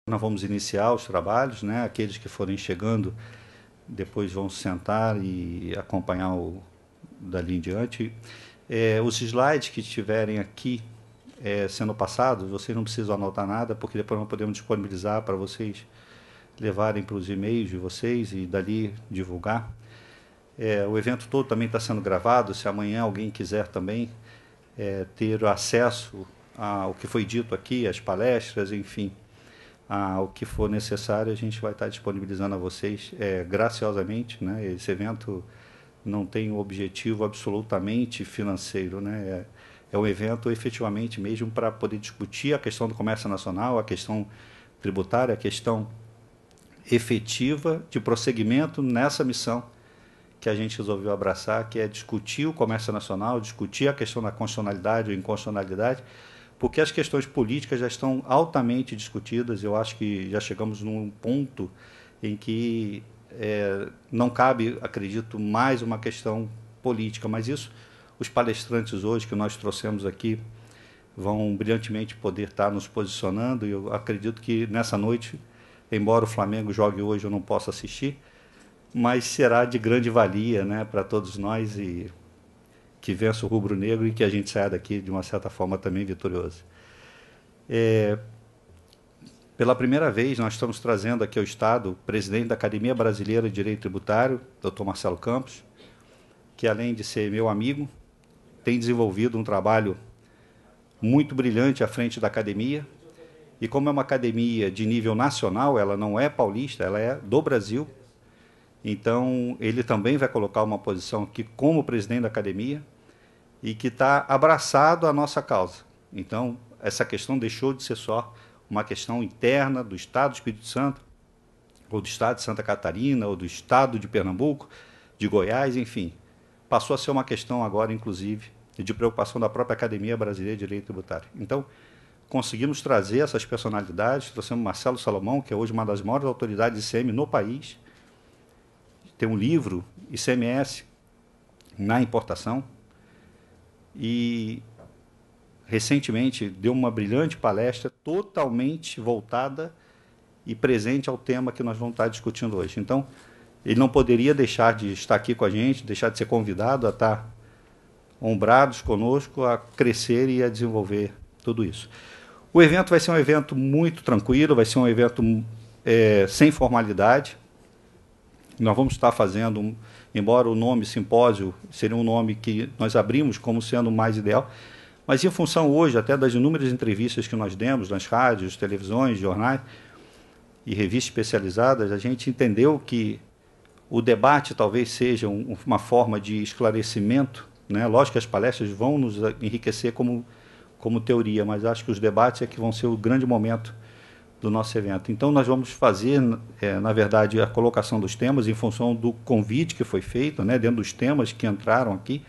Nós vamos iniciar os trabalhos, né? Aqueles que forem chegando depois vão sentar e acompanhar dali em diante. Os slides que estiverem aqui sendo passados, vocês não precisam anotar nada, porque depois nós podemos disponibilizar para vocês levarem para os e-mails de vocês e dali divulgar. O evento todo também está sendo gravado, se amanhã alguém quiser também ter acesso ao que foi dito aqui, as palestras, enfim, o que for necessário, a gente vai estar disponibilizando a vocês graciosamente, né? Esse evento não tem um objetivo absolutamente financeiro, né? É um evento efetivamente mesmo para poder discutir a questão do comércio nacional, a questão tributária, a questão efetiva de prosseguimento nessa missão que a gente resolveu abraçar, que é discutir o comércio nacional, discutir a questão da constitucionalidade ou inconstitucionalidade, porque as questões políticas já estão altamente discutidas. Eu acho que já chegamos num ponto em que não cabe, acredito, mais uma questão política, mas isso os palestrantes hoje que nós trouxemos aqui vão brilhantemente poder estar nos posicionando, e eu acredito que nessa noite, embora o Flamengo jogue hoje, eu não possa assistir, mas será de grande valia, né, para todos nós, e que vença o rubro-negro e que a gente saia daqui, de uma certa forma, também vitorioso. Pela primeira vez, nós estamos trazendo aqui ao Estado o presidente da Academia Brasileira de Direito Tributário, Dr. Marcelo Campos, que, além de ser meu amigo, tem desenvolvido um trabalho muito brilhante à frente da academia. E como é uma academia de nível nacional, ela não é paulista, ela é do Brasil. Então, ele também vai colocar uma posição aqui como presidente da academia e que está abraçado à nossa causa. Então, essa questão deixou de ser só uma questão interna do Estado do Espírito Santo, ou do Estado de Santa Catarina, ou do Estado de Pernambuco, de Goiás, enfim. Passou a ser uma questão agora, inclusive, de preocupação da própria Academia Brasileira de Direito Tributário. Então, conseguimos trazer essas personalidades, trouxemos Marcelo Salomão, que é hoje uma das maiores autoridades de ICM no país, tem um livro, ICMS, na importação, e recentemente deu uma brilhante palestra totalmente voltada e presente ao tema que nós vamos estar discutindo hoje. Então, ele não poderia deixar de estar aqui com a gente, deixar de ser convidado a estar ombrados conosco, a crescer e a desenvolver tudo isso. O evento vai ser um evento muito tranquilo, vai ser um evento sem formalidade. Nós vamos estar fazendo, embora o nome simpósio seria um nome que nós abrimos como sendo o mais ideal, mas em função hoje até das inúmeras entrevistas que nós demos nas rádios, televisões, jornais e revistas especializadas, a gente entendeu que o debate talvez seja uma forma de esclarecimento, né? Lógico que as palestras vão nos enriquecer como teoria, mas acho que os debates é que vão ser o grande momento do nosso evento. Então, nós vamos fazer, na verdade, a colocação dos temas em função do convite que foi feito, né, dentro dos temas que entraram aqui,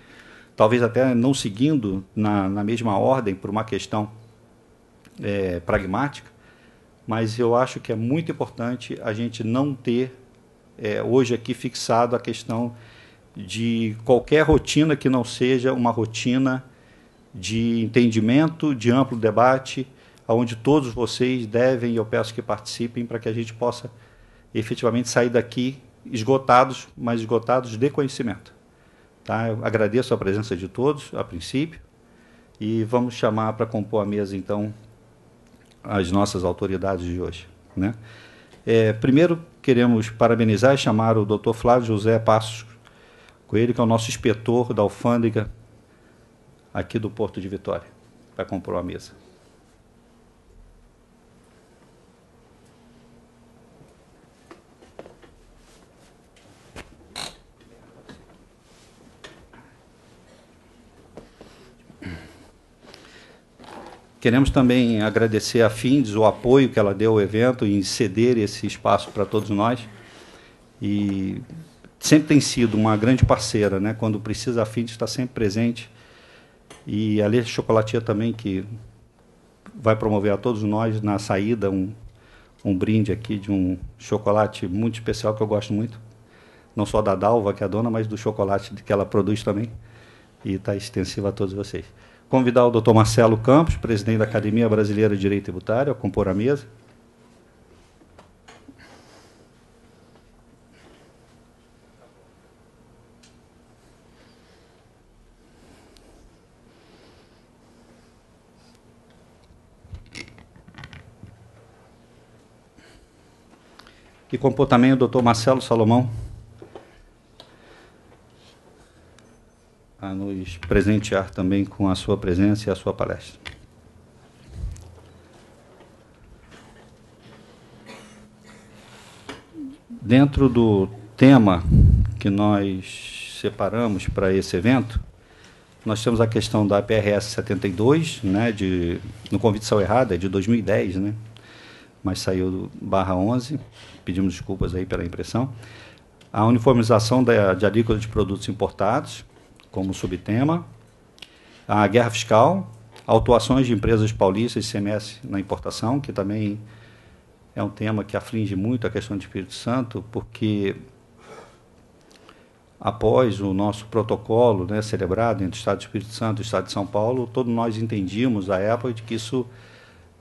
talvez até não seguindo na mesma ordem por uma questão pragmática, mas eu acho que é muito importante a gente não ter hoje aqui fixado a questão de qualquer rotina que não seja uma rotina de entendimento, de amplo debate, onde todos vocês devem, e eu peço que participem, para que a gente possa efetivamente sair daqui esgotados, mas esgotados de conhecimento. Tá? Eu agradeço a presença de todos, a princípio, e vamos chamar para compor a mesa, então, as nossas autoridades de hoje, né? Primeiro, queremos parabenizar e chamar o Dr. Flávio José Passos Coelho, que é o nosso inspetor da alfândega aqui do Porto de Vitória, para compor a mesa. Queremos também agradecer a Findes o apoio que ela deu ao evento em ceder esse espaço para todos nós. E sempre tem sido uma grande parceira, né? Quando precisa, a Findes está sempre presente. E a Leite Chocolatia também, que vai promover a todos nós na saída um brinde aqui de um chocolate muito especial que eu gosto muito. Não só da Dalva, que é a dona, mas do chocolate que ela produz também. E está extensivo a todos vocês. Convidar o Dr. Marcelo Campos, presidente da Academia Brasileira de Direito Tributário, a compor a mesa. E compor também o doutor Marcelo Salomão a nos presentear também com a sua presença e a sua palestra. Dentro do tema que nós separamos para esse evento, nós temos a questão da PRS 72, né, no convite saiu errado, é de 2010, né, mas saiu do /11, pedimos desculpas aí pela impressão. A uniformização de alíquota de produtos importados, como subtema. A guerra fiscal, autuações de empresas paulistas e ICMS na importação, que também é um tema que aflige muito a questão do Espírito Santo, porque após o nosso protocolo, né, celebrado entre o Estado do Espírito Santo e o Estado de São Paulo, todos nós entendíamos à época de que isso,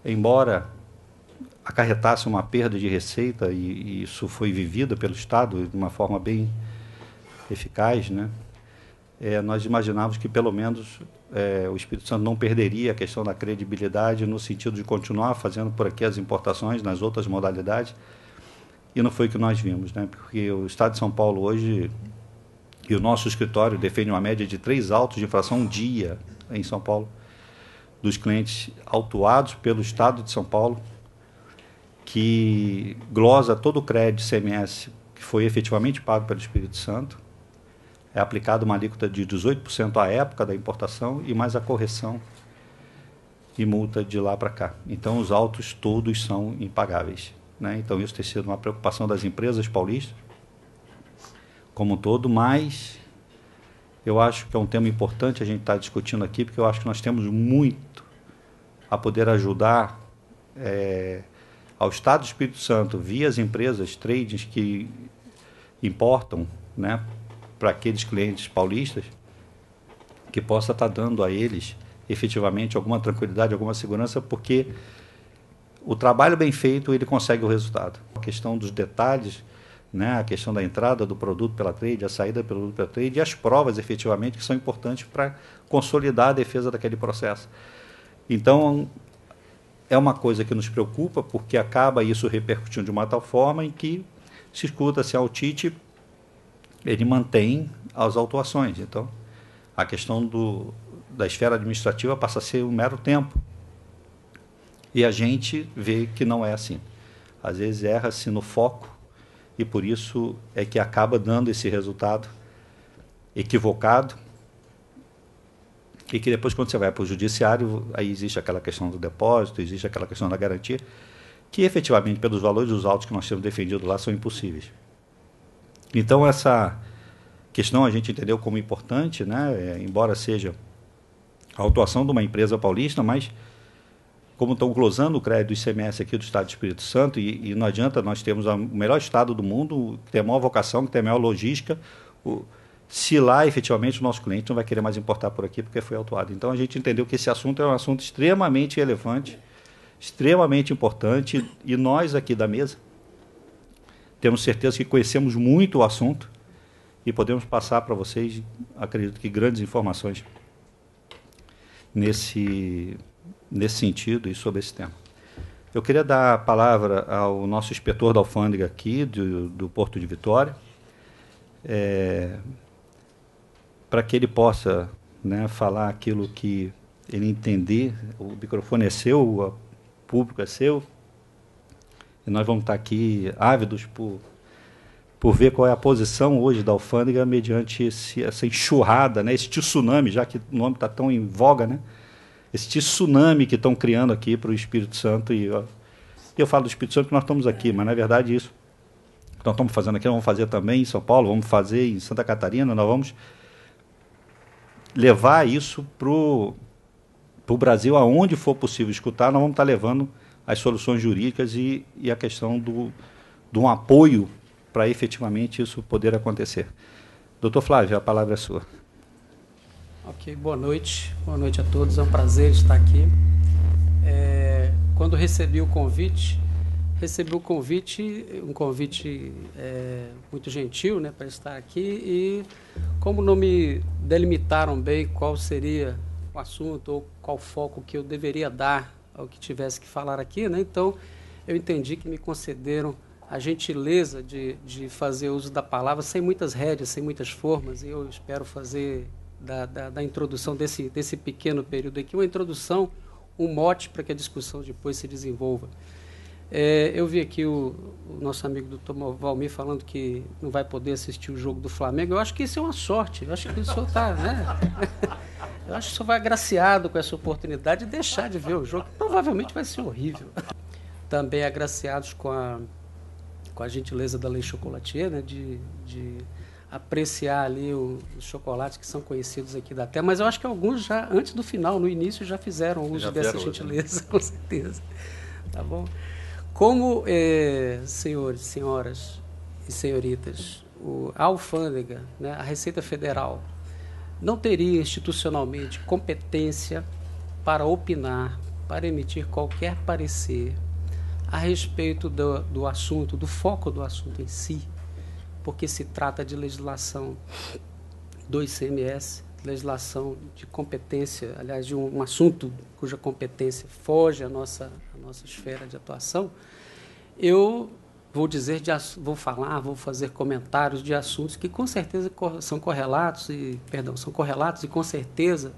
embora acarretasse uma perda de receita, e isso foi vivido pelo Estado de uma forma bem eficaz, né, nós imaginávamos que, pelo menos, o Espírito Santo não perderia a questão da credibilidade no sentido de continuar fazendo por aqui as importações nas outras modalidades, e não foi o que nós vimos, né, porque o Estado de São Paulo hoje, e o nosso escritório defende uma média de 3 autos de infração um dia em São Paulo, dos clientes autuados pelo Estado de São Paulo, que glosa todo o crédito ICMS que foi efetivamente pago pelo Espírito Santo. É aplicada uma alíquota de 18% à época da importação e mais a correção e multa de lá para cá. Então, os autos todos são impagáveis, né? Então, isso tem sido uma preocupação das empresas paulistas como um todo, mas eu acho que é um tema importante a gente estar discutindo aqui, porque eu acho que nós temos muito a poder ajudar ao Estado do Espírito Santo, via as empresas, tradings que importam, né, para aqueles clientes paulistas, que possa estar dando a eles, efetivamente, alguma tranquilidade, alguma segurança, porque o trabalho bem feito, ele consegue o resultado. A questão dos detalhes, né, a questão da entrada do produto pela trade, a saída do produto pela trade e as provas, efetivamente, que são importantes para consolidar a defesa daquele processo. Então, é uma coisa que nos preocupa, porque acaba isso repercutindo de uma tal forma em que se escuta se ao TIT ele mantém as autuações. Então, a questão da esfera administrativa passa a ser um mero tempo. E a gente vê que não é assim. Às vezes erra-se no foco e por isso é que acaba dando esse resultado equivocado e que depois, quando você vai para o judiciário, aí existe aquela questão do depósito, existe aquela questão da garantia, que efetivamente, pelos valores dos autos que nós temos defendido lá, são impossíveis. Então, essa questão a gente entendeu como importante, né? Embora seja a autuação de uma empresa paulista, mas como estão glosando o crédito do ICMS aqui do Estado do Espírito Santo, e não adianta, nós temos o melhor Estado do mundo, que tem a maior vocação, que tem a maior logística, se lá, efetivamente, o nosso cliente não vai querer mais importar por aqui porque foi autuado. Então, a gente entendeu que esse assunto é um assunto extremamente relevante, extremamente importante, e nós aqui da mesa temos certeza que conhecemos muito o assunto e podemos passar para vocês, acredito que, grandes informações nesse sentido e sobre esse tema. Eu queria dar a palavra ao nosso inspetor da alfândega aqui, do Porto de Vitória, para que ele possa, né, falar aquilo que ele entender. O microfone é seu, o público é seu, e nós vamos estar aqui ávidos por ver qual é a posição hoje da alfândega mediante essa enxurrada, né, esse tsunami, já que o nome está tão em voga, né, esse tsunami que estão criando aqui para o Espírito Santo. E eu falo do Espírito Santo porque nós estamos aqui, mas, na verdade, isso que nós estamos fazendo aqui, nós vamos fazer também em São Paulo, vamos fazer em Santa Catarina, nós vamos levar isso para o Brasil, aonde for possível escutar, nós vamos estar levando as soluções jurídicas e a questão de um apoio para efetivamente isso poder acontecer. Doutor Flávio, a palavra é sua. Ok, boa noite a todos, é um prazer estar aqui. Quando recebi o convite, um convite muito gentil, né, para estar aqui, e como não me delimitaram bem qual seria o assunto ou qual foco que eu deveria dar ao que tivesse que falar aqui, né, então eu entendi que me concederam a gentileza de fazer uso da palavra sem muitas rédeas, sem muitas formas, e eu espero fazer da introdução desse pequeno período aqui, uma introdução, um mote para que a discussão depois se desenvolva. Eu vi aqui o nosso amigo doutor Valmir falando que não vai poder assistir o jogo do Flamengo. Eu acho que isso é uma sorte. Eu acho que o senhor está, né? Eu acho que o senhor vai agraciado com essa oportunidade de deixar de ver o jogo. Provavelmente vai ser horrível. Também agraciados com a gentileza da Lei Chocolatier, né? De apreciar ali os chocolates que são conhecidos aqui da terra. Mas eu acho que alguns já, antes do final, no início, já fizeram uso dessa gentileza, com certeza. Tá bom? Como, senhores, senhoras e senhoritas, a alfândega, né, a Receita Federal, não teria institucionalmente competência para opinar, para emitir qualquer parecer a respeito do assunto, do foco do assunto em si, porque se trata de legislação do ICMS, legislação de competência, aliás, de um assunto cuja competência foge à nossa esfera de atuação, eu vou dizer, vou fazer comentários de assuntos que com certeza são correlatos e com certeza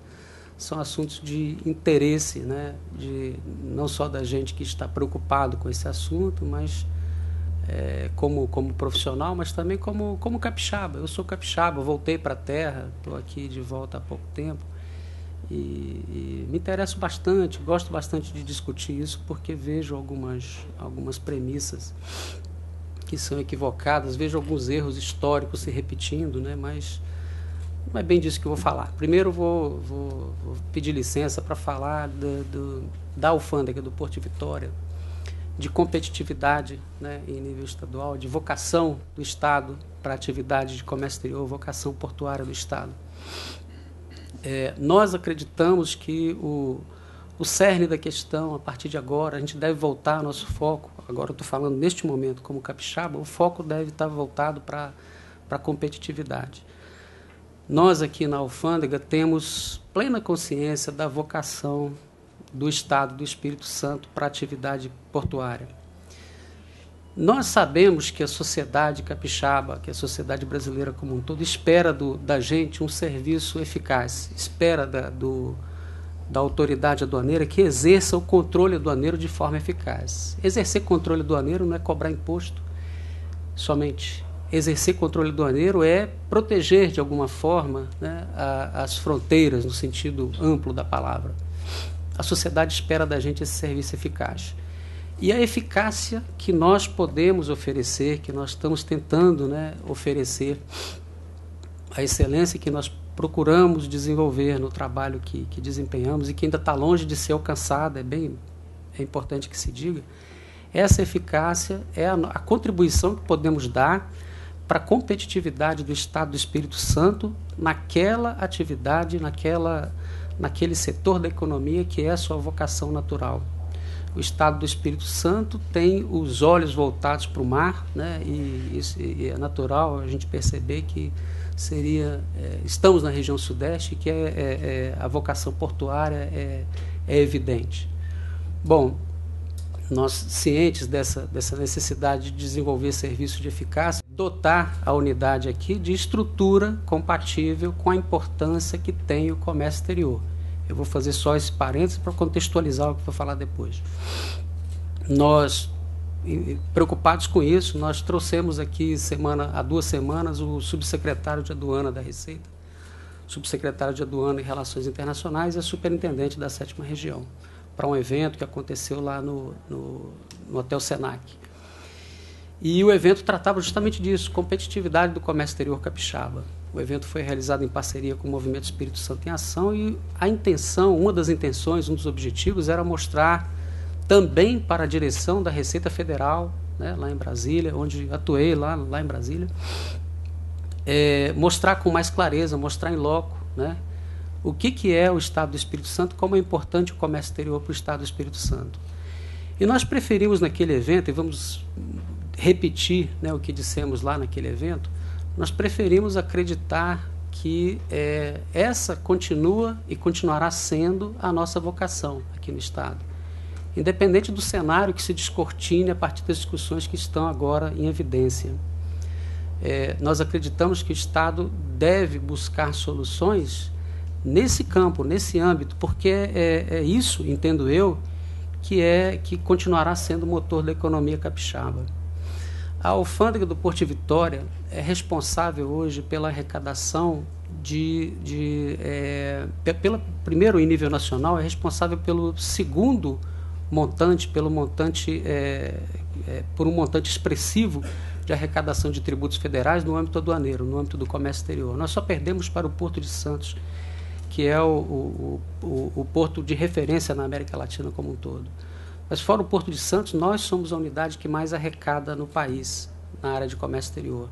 são assuntos de interesse, né, não só da gente que está preocupado com esse assunto, mas como profissional, mas também como capixaba. Eu sou capixaba, voltei para a terra, estou aqui de volta há pouco tempo e me interesso bastante, gosto bastante de discutir isso porque vejo algumas premissas que são equivocadas, vejo alguns erros históricos se repetindo, né, mas não é bem disso que eu vou falar. Primeiro vou pedir licença para falar da alfândega do Porto de Vitória, de competitividade, né, em nível estadual, de vocação do Estado para a atividade de comércio exterior, vocação portuária do Estado. Nós acreditamos que o cerne da questão, a partir de agora, a gente deve voltar ao nosso foco, agora eu estou falando neste momento como capixaba, o foco deve estar voltado para a competitividade. Nós aqui na alfândega temos plena consciência da vocação do Estado do Espírito Santo para a atividade portuária. Nós sabemos que a sociedade capixaba, que a sociedade brasileira como um todo, espera da gente um serviço eficaz, espera da autoridade aduaneira que exerça o controle aduaneiro de forma eficaz. Exercer controle aduaneiro não é cobrar imposto somente. Exercer controle aduaneiro é proteger, de alguma forma, né, as fronteiras, no sentido amplo da palavra. A sociedade espera da gente esse serviço eficaz. E a eficácia que nós podemos oferecer, que nós estamos tentando, né, oferecer, a excelência que nós procuramos desenvolver no trabalho que desempenhamos e que ainda está longe de ser alcançada, é importante que se diga, essa eficácia é a contribuição que podemos dar para a competitividade do Estado do Espírito Santo naquela atividade, naquele setor da economia que é a sua vocação natural. O Estado do Espírito Santo tem os olhos voltados para o mar, né, e é natural a gente perceber que estamos na região sudeste, que a vocação portuária é evidente. Bom, nós cientes dessa necessidade de desenvolver serviços de eficácia, dotar a unidade aqui de estrutura compatível com a importância que tem o comércio exterior. Eu vou fazer só esse parênteses para contextualizar o que vou falar depois. Nós, preocupados com isso, nós trouxemos aqui há 2 semanas o subsecretário de Aduana da Receita, subsecretário de Aduana e Relações Internacionais e a superintendente da 7ª Região, para um evento que aconteceu lá no Hotel Senac. E o evento tratava justamente disso, competitividade do comércio exterior capixaba. O evento foi realizado em parceria com o Movimento Espírito Santo em Ação e uma das intenções, um dos objetivos era mostrar também para a direção da Receita Federal, né, lá em Brasília, onde atuei lá em Brasília, mostrar com mais clareza, mostrar em loco, né, o que é o Estado do Espírito Santo, como é importante o comércio exterior para o Estado do Espírito Santo. E nós preferimos naquele evento, e vamos repetir, né, o que dissemos lá naquele evento, nós preferimos acreditar que essa continua e continuará sendo a nossa vocação aqui no Estado. independente do cenário que se descortine a partir das discussões que estão agora em evidência. Nós acreditamos que o Estado deve buscar soluções nesse campo, nesse âmbito, porque é isso, entendo eu, que continuará sendo o motor da economia capixaba. A alfândega do Porto de Vitória é responsável hoje pela arrecadação primeiro, em nível nacional, é responsável pelo segundo montante, por um montante expressivo de arrecadação de tributos federais no âmbito aduaneiro, no âmbito do comércio exterior. Nós só perdemos para o Porto de Santos, que é o porto de referência na América Latina como um todo. Mas fora o Porto de Santos, nós somos a unidade que mais arrecada no país, na área de comércio exterior.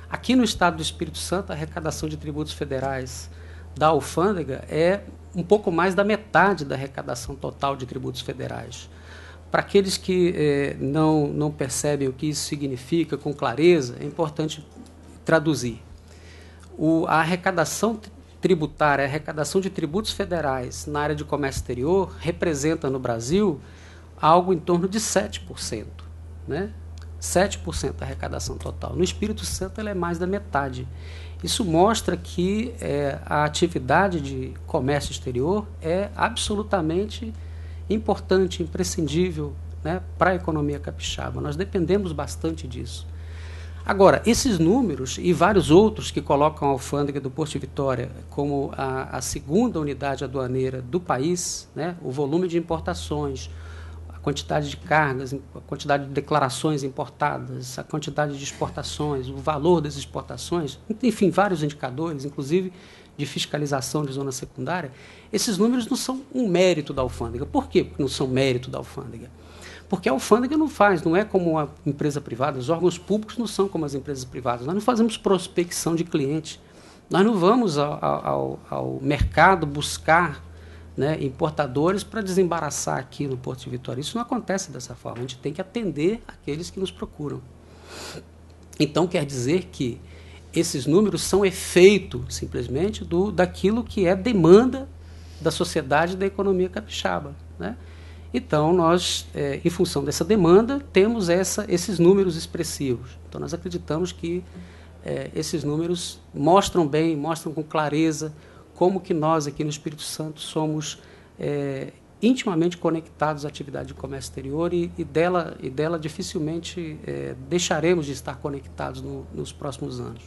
Aqui no estado do Espírito Santo, a arrecadação de tributos federais da alfândega é um pouco mais da metade da arrecadação total de tributos federais. Para aqueles que não percebem o que isso significa com clareza, é importante traduzir. A arrecadação tributária, a arrecadação de tributos federais na área de comércio exterior representa no Brasil algo em torno de 7%, né? 7% da arrecadação total. No Espírito Santo ela é mais da metade. Isso mostra que a atividade de comércio exterior é absolutamente importante, imprescindível, né, para a economia capixaba. Nós dependemos bastante disso. Agora, esses números e vários outros que colocam a alfândega do Porto de Vitória como a segunda unidade aduaneira do país, né, o volume de importações, a quantidade de cargas, a quantidade de declarações importadas, a quantidade de exportações, o valor das exportações, enfim, vários indicadores, inclusive de fiscalização de zona secundária, esses números não são um mérito da alfândega. Por quê que não são mérito da alfândega? Porque a alfândega não é como uma empresa privada, os órgãos públicos não são como as empresas privadas. Nós não fazemos prospecção de cliente, nós não vamos ao mercado buscar, né, importadores para desembaraçar aqui no Porto de Vitória. Isso não acontece dessa forma, a gente tem que atender aqueles que nos procuram. Então, quer dizer que esses números são efeito, simplesmente, daquilo que é demanda da sociedade e da economia capixaba, né? Então, nós, em função dessa demanda, temos esses números expressivos. Então, nós acreditamos que esses números mostram bem, mostram com clareza como que nós, aqui no Espírito Santo, somos intimamente conectados à atividade de comércio exterior e dela dificilmente deixaremos de estar conectados nos próximos anos.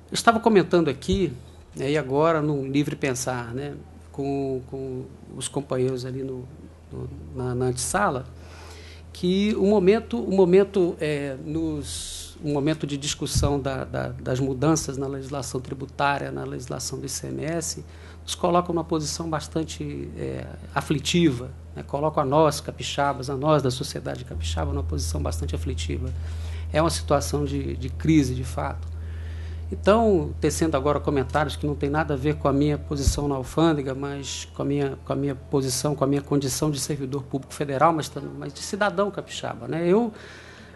Eu estava comentando aqui, e agora, no Livre Pensar, né, com os companheiros ali na antessala, que o momento de discussão das mudanças na legislação tributária, na legislação do ICMS, nos colocam numa posição bastante aflitiva, né? Colocam a nós, capixabas, a nós da sociedade capixaba, numa posição bastante aflitiva. É uma situação de crise, de fato. Então, tecendo agora comentários que não tem nada a ver com a minha posição na alfândega, mas com a minha posição, com a minha condição de servidor público federal, mas de cidadão capixaba, né? Eu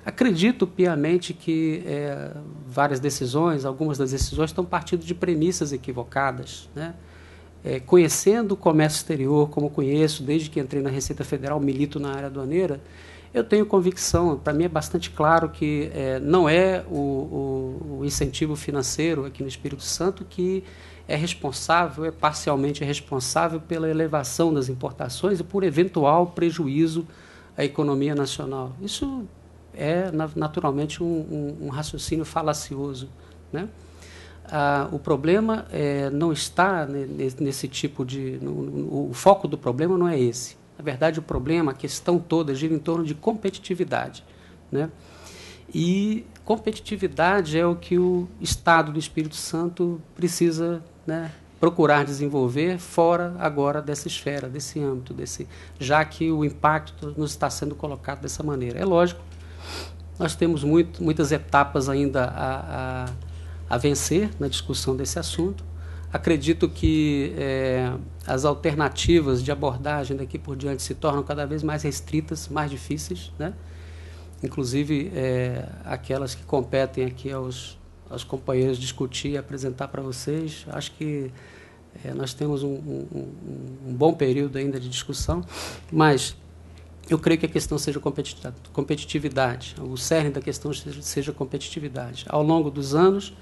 acredito piamente que várias decisões, algumas das decisões estão partindo de premissas equivocadas, né? Conhecendo o comércio exterior como conheço, desde que entrei na Receita Federal, milito na área aduaneira, eu tenho convicção, para mim é bastante claro que não é o incentivo financeiro aqui no Espírito Santo que é parcialmente responsável pela elevação das importações e por eventual prejuízo à economia nacional. Isso é naturalmente um raciocínio falacioso, né? O problema não está nesse tipo de... O foco do problema não é esse. Na verdade, o problema, a questão toda, gira em torno de competitividade, né? E competitividade é o que o Estado do Espírito Santo precisa, né, procurar desenvolver fora agora dessa esfera, desse âmbito, já que o impacto nos está sendo colocado dessa maneira. É lógico, nós temos muitas etapas ainda a vencer na discussão desse assunto. Acredito que as alternativas de abordagem daqui por diante se tornam cada vez mais restritas, mais difíceis, né? Inclusive aquelas que competem aqui aos companheiros discutir e apresentar para vocês. Acho que nós temos um bom período ainda de discussão, mas eu creio que a questão seja competitividade, o cerne da questão seja competitividade. Ao longo dos anos,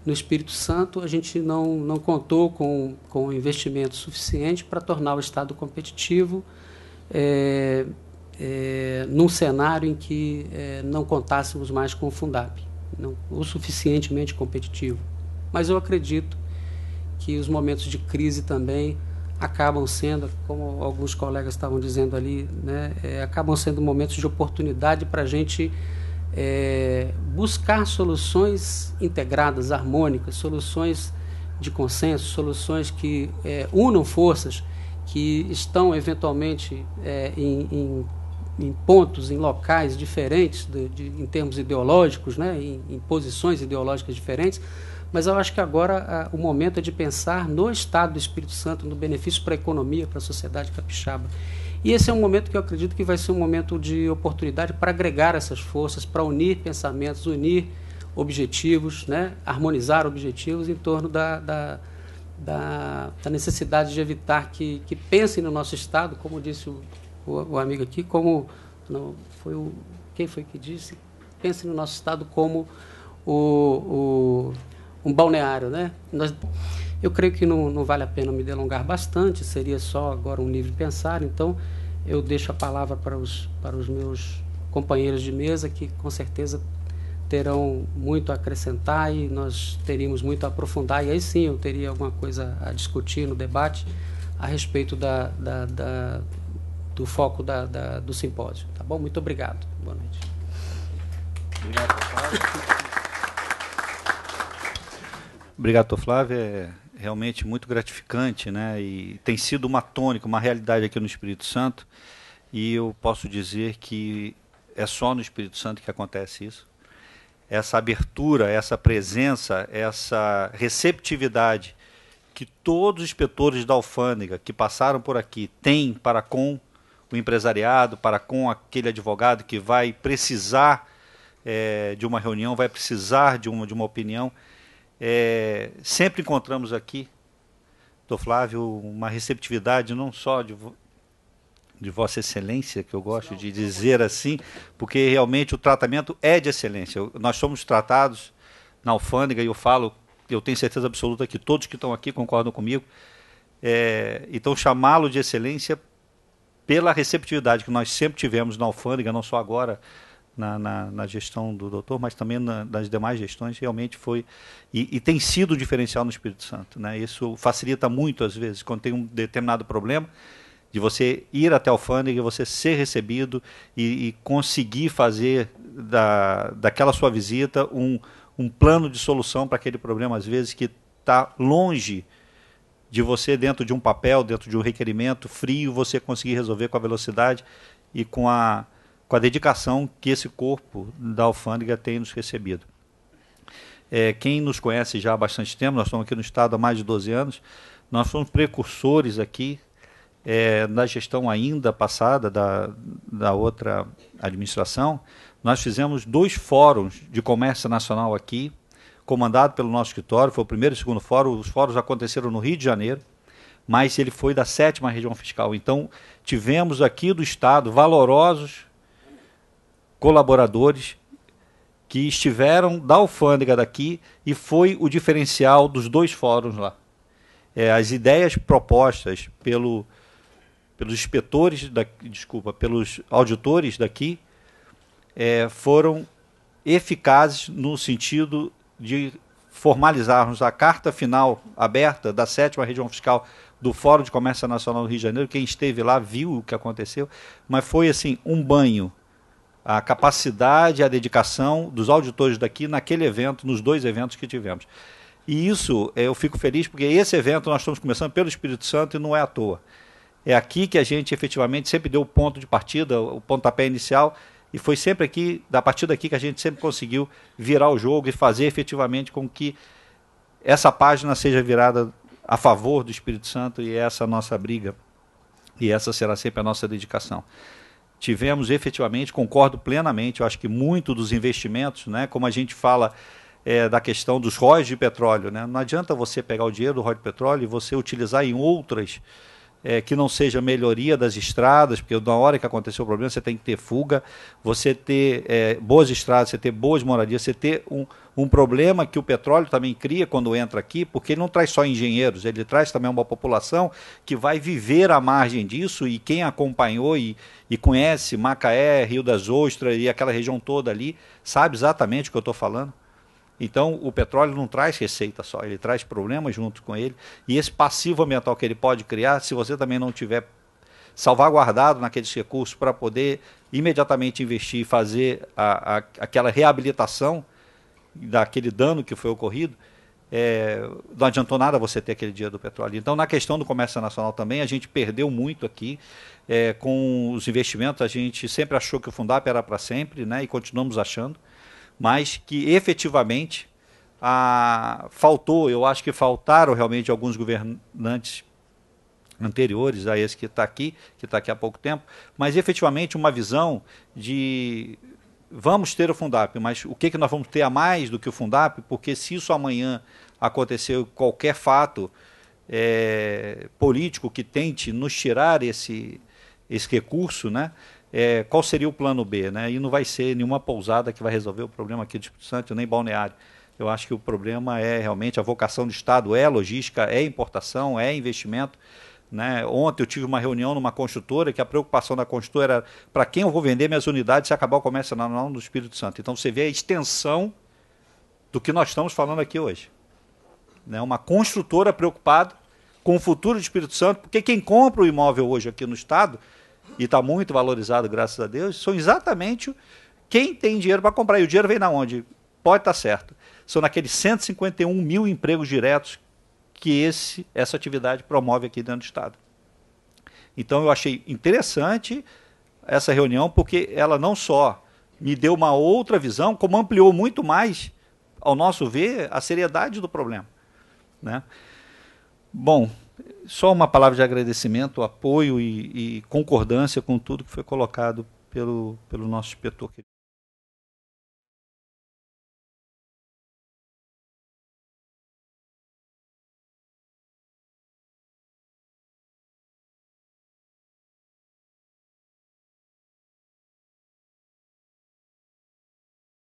no Espírito Santo, a gente não contou com investimento suficiente para tornar o Estado competitivo num cenário em que não contássemos mais com o Fundap, não, o suficientemente competitivo. Mas eu acredito que os momentos de crise também acabam sendo, como alguns colegas estavam dizendo ali, né, acabam sendo momentos de oportunidade para a gente buscar soluções integradas, harmônicas, soluções de consenso, soluções que unam forças que estão eventualmente em pontos, em locais diferentes em termos ideológicos, né, em posições ideológicas diferentes, mas eu acho que agora o momento é de pensar no Estado do Espírito Santo, no benefício para a economia, para a sociedade capixaba. E esse é um momento que eu acredito que vai ser um momento de oportunidade para agregar essas forças, para unir pensamentos, unir objetivos, né, harmonizar objetivos em torno da necessidade de evitar que pensem no nosso Estado, como disse o amigo aqui, como não, quem foi que disse? Pensem no nosso Estado como um balneário, né? Eu creio que não vale a pena me delongar bastante, seria só agora um livre pensar, então eu deixo a palavra para os meus companheiros de mesa, que com certeza terão muito a acrescentar e nós teríamos muito a aprofundar, e aí sim eu teria alguma coisa a discutir no debate a respeito do foco do simpósio. Tá bom? Muito obrigado. Boa noite. Obrigado, Flávio. Obrigado, Flávio. É realmente muito gratificante, né? E tem sido uma tônica, uma realidade aqui no Espírito Santo, e eu posso dizer que é só no Espírito Santo que acontece isso. Essa abertura, essa presença, essa receptividade que todos os inspetores da alfândega que passaram por aqui têm para com o empresariado, para com aquele advogado que vai precisar de uma reunião, vai precisar de uma opinião. Sempre encontramos aqui, doutor Flávio, uma receptividade não só de Vossa Excelência, que eu gosto de dizer assim, porque realmente o tratamento é de excelência. Nós somos tratados na alfândega, e eu tenho certeza absoluta que todos que estão aqui concordam comigo, então chamá-lo de excelência pela receptividade que nós sempre tivemos na alfândega, não só agora na gestão do doutor, mas também nas demais gestões, realmente foi e tem sido diferencial no Espírito Santo, né? Isso facilita muito, às vezes, quando tem um determinado problema, de você ir até a alfândega, você ser recebido e conseguir fazer daquela sua visita um plano de solução para aquele problema, às vezes, que está longe de você, dentro de um papel, dentro de um requerimento frio, você conseguir resolver com a velocidade e com a dedicação que esse corpo da alfândega tem nos recebido. Quem nos conhece já há bastante tempo, nós estamos aqui no Estado há mais de 12 anos, nós somos precursores aqui, na gestão ainda passada da outra administração. Nós fizemos 2 fóruns de comércio nacional aqui, comandado pelo nosso escritório, foi o primeiro e o segundo fórum. Os fóruns aconteceram no Rio de Janeiro, mas ele foi da 7ª região fiscal. Então, tivemos aqui do Estado valorosos colaboradores que estiveram da alfândega daqui, e foi o diferencial dos 2 fóruns lá. As ideias propostas pelos inspetores, pelos auditores daqui, foram eficazes no sentido de formalizarmos a carta final aberta da 7ª região fiscal do Fórum de Comércio Nacional do Rio de Janeiro. Quem esteve lá viu o que aconteceu, mas foi assim um banho. A capacidade, a dedicação dos auditores daqui naquele evento, nos 2 eventos que tivemos. E isso eu fico feliz, porque esse evento nós estamos começando pelo Espírito Santo e não é à toa. É aqui que a gente efetivamente sempre deu o ponto de partida, o pontapé inicial, e foi sempre aqui, a partir daqui, que a gente sempre conseguiu virar o jogo e fazer efetivamente com que essa página seja virada a favor do Espírito Santo, e essa é a nossa briga, e essa será sempre a nossa dedicação. Tivemos efetivamente, concordo plenamente, eu acho que muito dos investimentos, né, como a gente fala da questão dos royalties de petróleo, né, não adianta você pegar o dinheiro do royalties de petróleo e você utilizar em outras que não seja melhoria das estradas, porque na hora que aconteceu o problema você tem que ter fuga, você ter boas estradas, você ter boas moradias, você ter um problema que o petróleo também cria quando entra aqui, porque ele não traz só engenheiros, ele traz também uma população que vai viver à margem disso, e quem acompanhou e conhece Macaé, Rio das Ostras e aquela região toda ali, sabe exatamente o que eu estou falando. Então, o petróleo não traz receita só, ele traz problemas junto com ele. E esse passivo ambiental que ele pode criar, se você também não tiver salvaguardado naqueles recursos para poder imediatamente investir e fazer aquela reabilitação daquele dano que foi ocorrido, não adiantou nada você ter aquele dia do petróleo. Então, na questão do comércio nacional também, a gente perdeu muito aqui. Com os investimentos, a gente sempre achou que o Fundap era para sempre, né, e continuamos achando, mas que efetivamente faltou, eu acho que faltaram realmente alguns governantes anteriores a esse que está aqui há pouco tempo, mas efetivamente uma visão de vamos ter o Fundap, mas o que nós vamos ter a mais do que o Fundap, porque se isso amanhã acontecer qualquer fato político que tente nos tirar esse recurso, né? Qual seria o plano B, né? E não vai ser nenhuma pousada que vai resolver o problema aqui do Espírito Santo, nem balneário. Eu acho que o problema é realmente a vocação do Estado, logística, importação, investimento, né? Ontem eu tive uma reunião numa construtora, que a preocupação da construtora era para quem eu vou vender minhas unidades se acabar o comércio nacional do Espírito Santo. Então você vê a extensão do que nós estamos falando aqui hoje, né? Uma construtora preocupada com o futuro do Espírito Santo, porque quem compra o imóvel hoje aqui no Estado, e está muito valorizado, graças a Deus, são exatamente quem tem dinheiro para comprar. E o dinheiro vem na onde? Pode estar certo. São naqueles 151 mil empregos diretos que essa atividade promove aqui dentro do Estado. Então eu achei interessante essa reunião, porque ela não só me deu uma outra visão, como ampliou muito mais, ao nosso ver, a seriedade do problema, né? Bom, só uma palavra de agradecimento, apoio e concordância com tudo que foi colocado pelo nosso inspetor.